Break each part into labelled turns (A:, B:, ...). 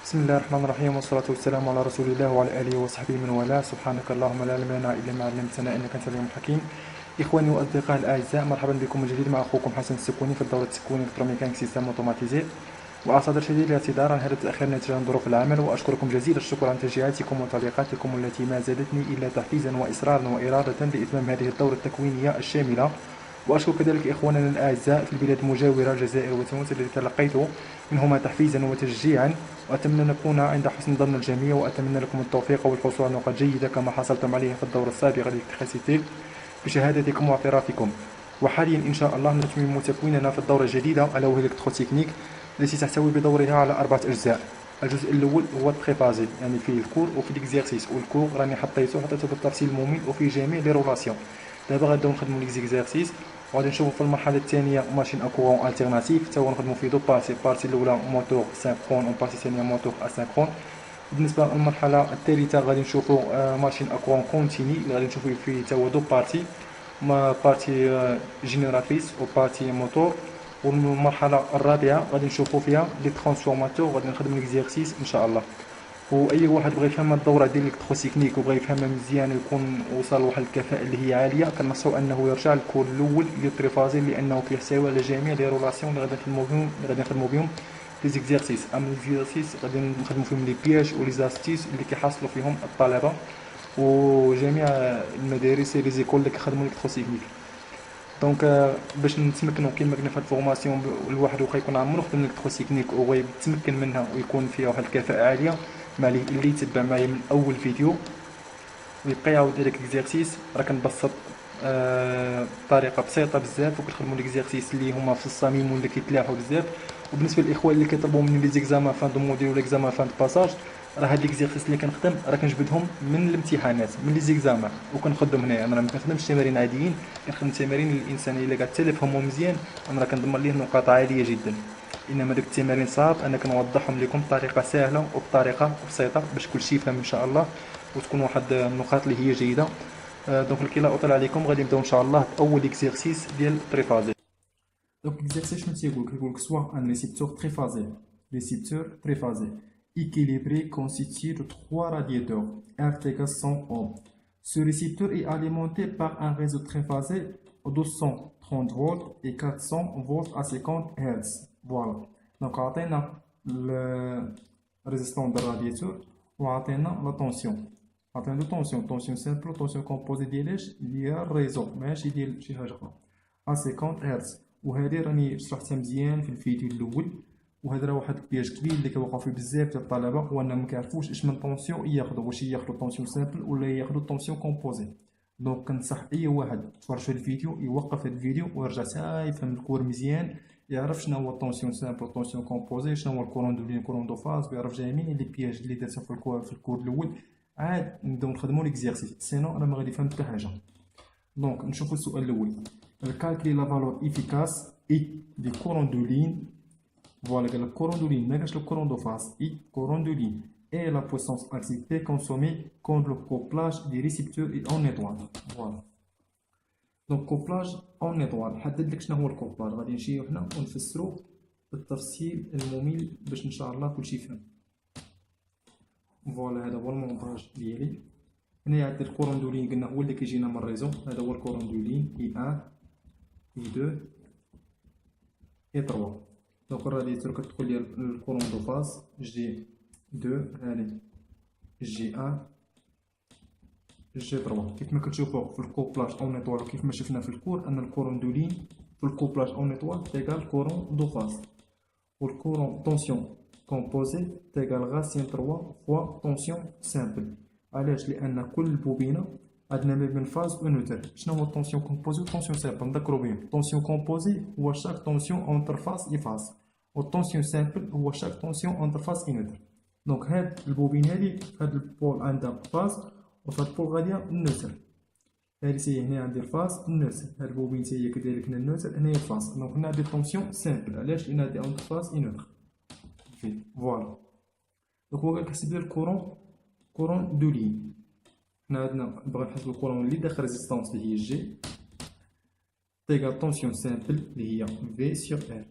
A: بسم الله الرحمن الرحيم، والصلاة والسلام على رسول الله وعلى آله وصحبه من والاه. سبحانك اللهم لا علم لنا إلا ما علمتنا إنك أنت العليم الحكيم. إخواني وأصدقائي الأعزاء، مرحبا بكم من جديد مع أخوكم حسن السكوني في الدورة التكوين إلكتروميكانيك سيستم أوتوماتيزي. وأعتذر شديد الاعتذار عن هذا التأخير نتيجة ظروف العمل، وأشكركم جزيل الشكر عن تشجيعاتكم وتعليقاتكم التي ما زادتني إلا تحفيزا وإصرارا وإرادة لإتمام هذه الدورة التكوينية الشاملة. وأشكر كذلك إخواننا الأعزاء في البلاد المجاورة الجزائر وتونس الذي تلقيت منهما تحفيزا وتشجيعا، وأتمنى أن نكون عند حسن ظن الجميع، وأتمنى لكم التوفيق والحصول على نقاط جيدة كما حصلتم عليها في الدورة السابقة للتخصصات بشهادتكم واعترافكم. وحاليا إن شاء الله نتمم تكويننا في الدورة الجديدة ألا وهي الإلكتروتكنيك، التي تحتوي بدورها على 4 أجزاء. الجزء الأول هو التريفازي، يعني فيه الكور وفي ليكزيرسيس، والكور راني حطيته بالتفصيل الممل وفيه جميع لي رولاسيون. دابا غنبداو نخدمو ليكزيرسيس، وغادي نشوفو في المرحلة الثانية ماشين ا كورون التيرناتيف، تا هو نخدمو فيه دو بارتي، البارتي الأولى موتور سانكرون والبارتي الثانية موتور اسانكرون. بالنسبة للمرحلة الثالثة غادي نشوفو ماشين ا كورون كونتيني، اللي غادي نشوفو فيه تا هو دو بارتي، بارتي جينيراتريس وبارتي موتور. والمرحلة الرابعة غادي نشوفو فيها لي ترانسفورماتور، غادي نخدمو ليكزيرسيس ان شاء الله. واي واحد بغى يفهم الدوره ديال الالكتروتكنيك وبغى يفهمها مزيان ويكون وصل لواحد الكفاءه اللي هي عاليه، كنصحو انه يرجع للكور الاول ديال التريفازي، لانه كيحتوي على جميع لي رولاسيون اللي غادي نخدمو بهم لي زيكزيرسيس. اما ليزيرسيس غادي نخدمو فيهم لي بياج ولي زاستيس اللي كيحصلوا فيهم الطلبه وجميع المدارس لي زيكول اللي كيخدموا الالكتروتكنيك. دونك باش نتمكنوا كما قلنا في هاد الفورماسيون، الواحد واخا يكون عمرو خدم الكتروتكنيك وبغى يتمكن منها ويكون فيها واحد الكفاءه عاليه، ما عليه الا يتبع معايا من اول فيديو ويبقى يعاود هذاك الاكزيرسيس. راه كنبسط بطريقه بسيطه بزاف، وكنخدموا ليكزيرسيس اللي هما في الصميم واللي كيتلاحوا بزاف. وبالنسبه للاخوان اللي كيطلبوا مني لي زيكزامان فان دو موديل ولا اكزامان فان دو باساج، راه هاد ليكزيرسيس اللي كنخدم راه كنجبدهم من الامتحانات، من لي زيكزامان وكنخدم هنايا. انا ما كنخدمش تمارين عاديين، كنخدم تمارين الانسان الا قعدت تفهمهم مزيان انا راه كنضمن ليه نقاط عاليه جدا. انما ديك التمارين صعب انا كنوضحهم لكم بطريقه سهله وبطريقه بسيطه باش كلشي يفهم ان شاء الله، وتكون واحد النقاط اللي هي جيده. دونك كي لا اطيل عليكم غادي نبداو ان شاء الله باول اكزيرسيس ديال التريفازي. دونك الاكزرسيس شنو تيقول لك سوا ان ريسيبتور تريفازي، ريسيبتور تريفازي équilibré constitué de trois radiateurs R égale 100 ohms. Ce récepteur est alimenté par un réseau triphasé de 230 volts et 400 volts à 50 Hz. Voilà. Donc عطينا الريزيستون ديال الرادياتور وعطينا لا طونسيون. عطينا دو طونسيون سامبل وطونسيون كومبوزي ديالاش ديال الريزو، ماشي ديال شي حاجه اخرى، ا 50 هرتز. وهذه راني شرحتها مزيان في الفيديو الاول. وهذا راه واحد البياج كبير اللي كيوقعوا فيه بزاف ديال الطلبه، هو انهم ما كيعرفوش اش من طونسيون ياخذوا، واش ياخذوا طونسيون سامبل ولا ياخذوا طونسيون كومبوزي. دونك كنصح اي واحد تفرج في الفيديو يوقف هذا الفيديو ويرجع حتى يفهم الكور مزيان، يعرف شنو هو الطونسيون سامبل والطونسيون كومبوزي، شنو هو الكورون دو لين كورون دو فاز، ويعرف جميع لي بياج اللي درتهم في الكور الاول. عاد نبداو نخدمو ليكزيرسيس، سينو راه ما غادي يفهم حتى حاجه. دونك نشوفو السؤال الاول. calculer la valeur efficace et des courants de ligne. Voilà, le courant de ligne, le courant de phase et courant de ligne et la puissance acceptée consommée quand le couplage des récepteurs est en étoile. Voilà. Donc couplage en étoile، حدد لك شنو هو الكوبلاج، غادي نمشيو حنا ونفسرو بالتفصيل الممل باش ان شاء الله كلشي يفهم. فوالا هذا هو المونتاج ديالي. هنايا عندي الكورون دو لين، قلنا هو اللي كيجينا من الريزو، هذا هو الكورون دو لين اي 1 اي 2 اي 3. دونك الرادياتور كتدخل ليا الكورون دو فاز جي 2، هاني جي 1 جي 3. كيف ما كتشوفوا في الكوبلاج اون ايطوال وكيف ما شفنا في الكور ان الكورون دو لين في الكوبلاج اون ايطوال تيغال كورون دو فاز، والكورون طونسيون كومبوزي تيغال غاسين 3 فوا طونسيون سامبل. علاش؟ لان كل بوبينه عندنا ما بين فاز و نوتر. شنو هو الطونسيون كومبوزي والطونسيون سامبل؟ نذكروا بهم. الطونسيون كومبوزي هو شاك طونسيون اونتر فاز اي فاز، والطونسيون سامبل هو شاك طونسيون اونتر فاز اي نوتر. دونك هاد البوبين هادي هاد البول عندها فاز وفهاد البول غاديه النوتر. هادي تاهي هنا عندي الفاز النوتر، هاد البوبين تاهي كذلك هنا النوتر، هنايا الفاز. دونك هنا عندي طونسيون سامبل، علاش؟ لان عندي اونتر فاز اي نوتر. فوالا. دونك هو كيحسب لي الكورون دو لين. حنا عندنا بغا نحسبو الكورون اللي داخل ريزيستونس اللي هي جي تيغال طونسيون سامبل اللي هي في سور ار.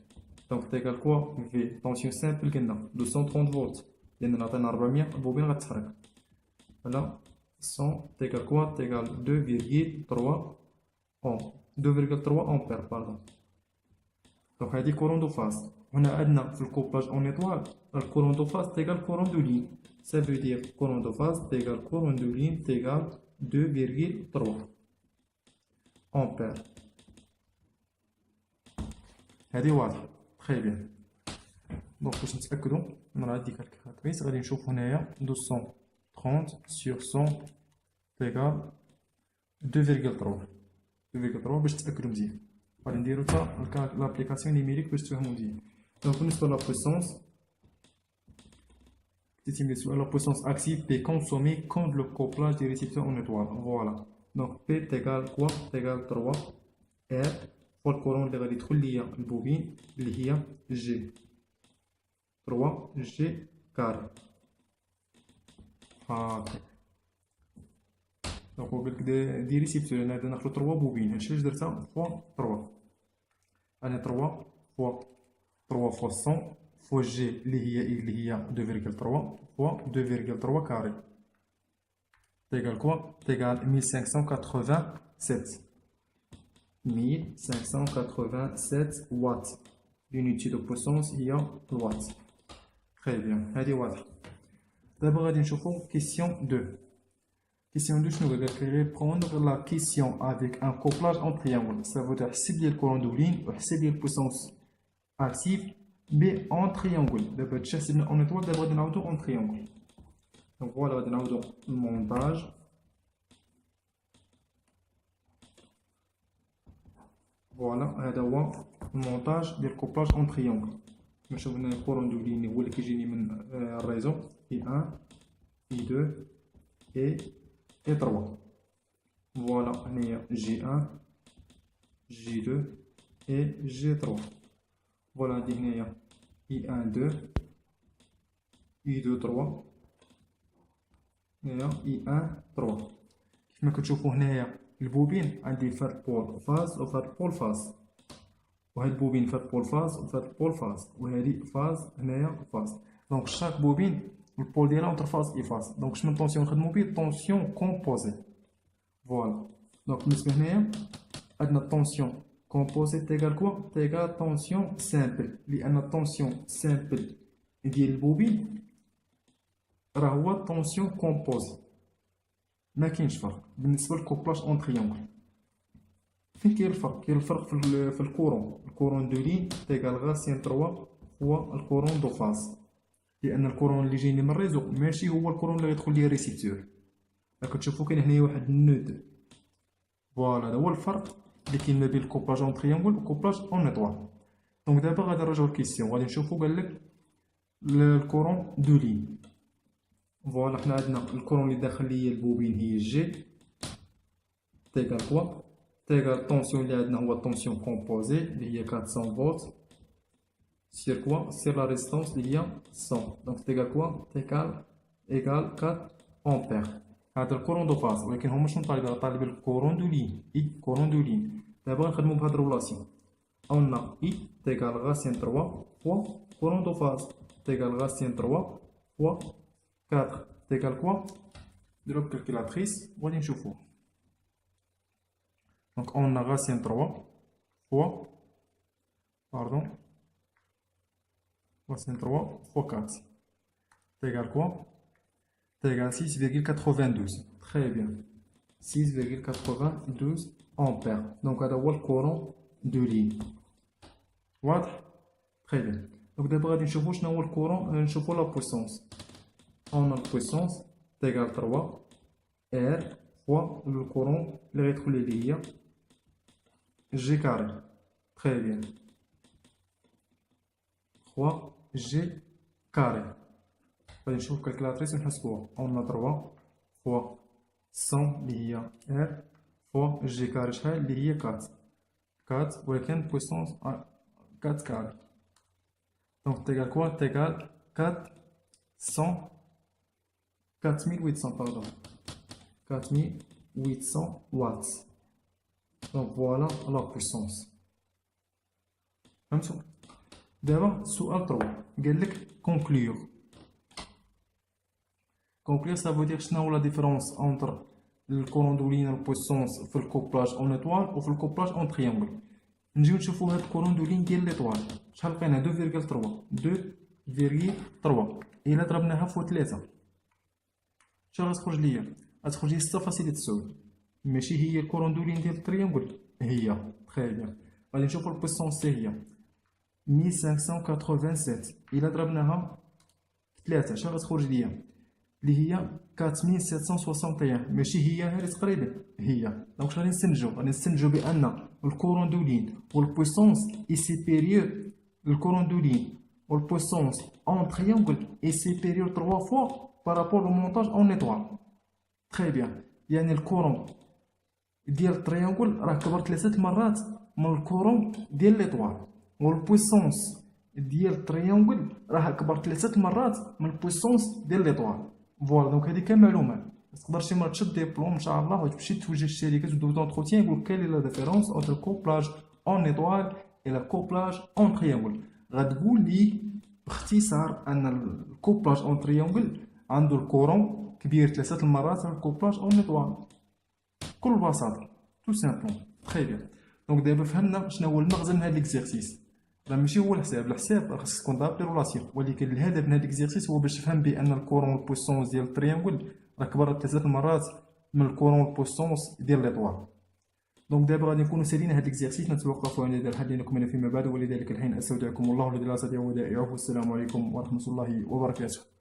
A: دونك تيغال كوا في طونسيون سامبل قلنا 230 فولت لأن عطينا 400 البوبين غتحرك. Voilà, 100 égale quoi? Égale 2,3 ohm. 2,3 ampères, pardon. Donc, هذه courant de phase. هنا عندنا في الكوبلاج en étoile, le courant de phase égale courant de ligne. Ça veut dire courant de phase égale courant de ligne égale 2,3 ampères. هذه واضحة. Très bien. Donc, باش نتأكدو من هذه الكالكولاتريس غادي نشوف هنايا 230 sur 100 égale 2,3. 2,3 باش تتأكدو مزيان. غادي نديرو حتى لابليكاسيون نيميريك باش تفهمو مزيان. دونك بالنسبة لا بويسونس كتيتم لي سؤال لا بويسونس اكتيف بي كونسومي كوند لو كوبلاج دي ريسيبتور اون ايطوال. فوالا دونك بي تيغال كوا؟ تيغال 3 ار فوا الكورون اللي غادي يدخل ليا البوبين اللي هي جي 3 جي كاري هاكا. دونك هو قالك دي ريسيبتور هنا داخلو 3 بوبين. هادشي علاش درتها فوا 3. انا 3 فوا 3 فوا 100 فوا جي اللي هي 2,3 فوا 2,3 كاري تيغال كوا؟ تيغال 1587 1587 واtt. l'unité de puissance هي الوات. très bien هادي واضحة. دابا غادي نشوفو question 2. question 2 شنو قال لك؟ répondre la question avec un couplage en triangle. ça veut dire حسب لي الكورون دو لين وحسب لي البويسونس active mais en triangle. دابا هادشي حسبنا اون ايطوال، دابا غادي نعاودو اون triangle. دونك فوالا غادي نعاودو المونتاج. فوالا هذا هو المونتاج ديال كوبلاج اون تريونغل. نشوف هنا الكورون دو لين هو اللي كيجيني من الريزو اي 1 اي 2 اي 3. فوالا هنايا جي 1 جي 2 اي جي 3. فوالا هادي هنايا اي 1 2 اي 2 3 هنايا اي 1 3. كيفما كتشوفو هنايا البوبين عندي فهاد بول فاز وفهاد بول فاز، وهاد البوبين فهاد بول فاز وفهاد بول فاز، وهادي فاز هنايا فاز. دونك شاك بوبين البول ديالها اونتر فاز اي فاز. دونك شنو الطونسيون نخدمو بيه؟ طونسيون كومبوزي. فوالا دونك بالنسبه هنايا عندنا الطونسيون كومبوزي تيغال كوا؟ تيغال طونسيون سامبل، لان الطونسيون سامبل ديال البوبين راه هو طونسيون كومبوزي. ما كاينش فرق بالنسبه للكوبلاج اون تريونغل. فين كاين الفرق؟ كاين الفرق في الكورون دو لين تيغال غاسين 3 هو الكورون دو فاز، لان الكورون اللي جايني من الريزو ماشي هو الكورون اللي غيدخل ليا الريسيبتور. كتشوفوا كاين هنايا واحد النود. فوالا هذا هو الفرق اللي كاين ما بين الكوبلاج اون تريونغل والكوبلاج اون ايطوال. دونك دابا غادي نرجعو للكيسيون، غادي نشوفو قالك الكورون دو لين. فوالا حنا عندنا الكورون اللي داخل ليا البوبين هي جي تيغال كوا؟ تيغال الطونسيون اللي عندنا هو الطونسيون كومبوزي اللي هي 400 فولت سير كوا؟ سير لا ريزيستونس اللي هي 100. دونك تيغال كوا؟ تيغال ايغال 4 امبير. هذا الكورون دو فاز، ولكن هما شنو طالب الكورون دو لين. اي كورون دو لين. دابا غنخدمو بهاد الرولاسيون. اون اي تيغال غاسين 3 فوا كورون دو فاز تيغال غاسين 3 فوا 4 تيغال كوا؟ نديرو بالكالكيلاتريس وغادي نشوفوه. دونك اون غاسين 3 فوا باردون غاسين 3 فوا 4 تيغال كوا؟ تيغال 6,92. تري بيان 6,92 امبير. دونك هذا هو الكورون دو لين. واضح؟ تري بيان. دونك دابا غادي نشوفو شنو هو الكورون، نشوفو لا بويسونس. on a puissance égale 3 R fois le courant اللي غيدخل لي هي G carré. Très bien. 3 G carré. غادي نشوف الكالكولاتريس ونحسبوها. on a 3 fois 100 اللي هي R fois G carré شحال اللي هي 4 ولكن بويسونس 4 carré. donc تيغال كوا؟ تيغال 4800 pardon 4800 watts. donc voilà la puissance. فهمتوا؟ دابا سؤال 3 قال لك conclure conclure ça veut dire شنو هو la différence entre الكوروندولين البويسونس في الكوبلاج اون ايطوال وفي الكوبلاج اون تريانجل. نجيو نشوفو هاد الكوروندولين ديال ليطوال شحال لقينا 2.3 الا ضربناها في 3 شنو غتخرج ليا؟ غتخرج لي 6.9 ماشي هي الكوروندولين ديال التريانجل هي تري بيان. غادي نشوفو البويسونس هي 1587 الا ضربناها في 3 شنو غتخرج ليا؟ اللي هي 4761 ماشي هي هذه تقريبا هي. دونك غادي نستنتجو بان الكوروندولين والبويسونس اي سيبيريور الكوروندولين والبويسونس اون تريانجل اي سيبيريور 3 فوا بارابور لو مونتاج اون ايطوال. تري بيان، يعني الكورون ديال التريانجل راه كبر 3 مرات من الكورون ديال ليطوال، والبويسونس ديال التريانجل راه كبر 3 مرات من البويسونس ديال ليطوال. فوالا دونك هذه كمعلومات. تقدر شي مرة تشد ديبلوم ان شاء الله وتمشي توجه الشركات وتدوز دونتروتيان يقولك كاين لا ديفيرونس اونتر كوبلاج اون ايطوال الى كوبلاج اون تريانجل. غتقول لي باختصار ان الكوبلاج اون تريانجل عنده الكورون كبير 3 المرات من الكوبلاج اون ايطوال بكل بساطه تو سامبلون. تري بيان، دونك دابا فهمنا شنو هو المغزى من هذا ليكزيرسيس. راه ماشي هو الحساب راه خاصك تكون دابلي رولاسيون، ولكن الهدف من هذا ليكزيرسيس هو باش تفهم بان الكورون والبويسونس ديال التريانجل راه كبر 3 المرات من الكورون والبويسونس ديال ليطوال. دونك دابا غادي نكونوا سالينا هذا ليكزيرسيس، نتوقفوا عند هذا الحد لنكمل فيما بعد، ولذلك الحين استودعكم الله الذي لا تضيع ودائعه، والسلام عليكم ورحمه الله وبركاته.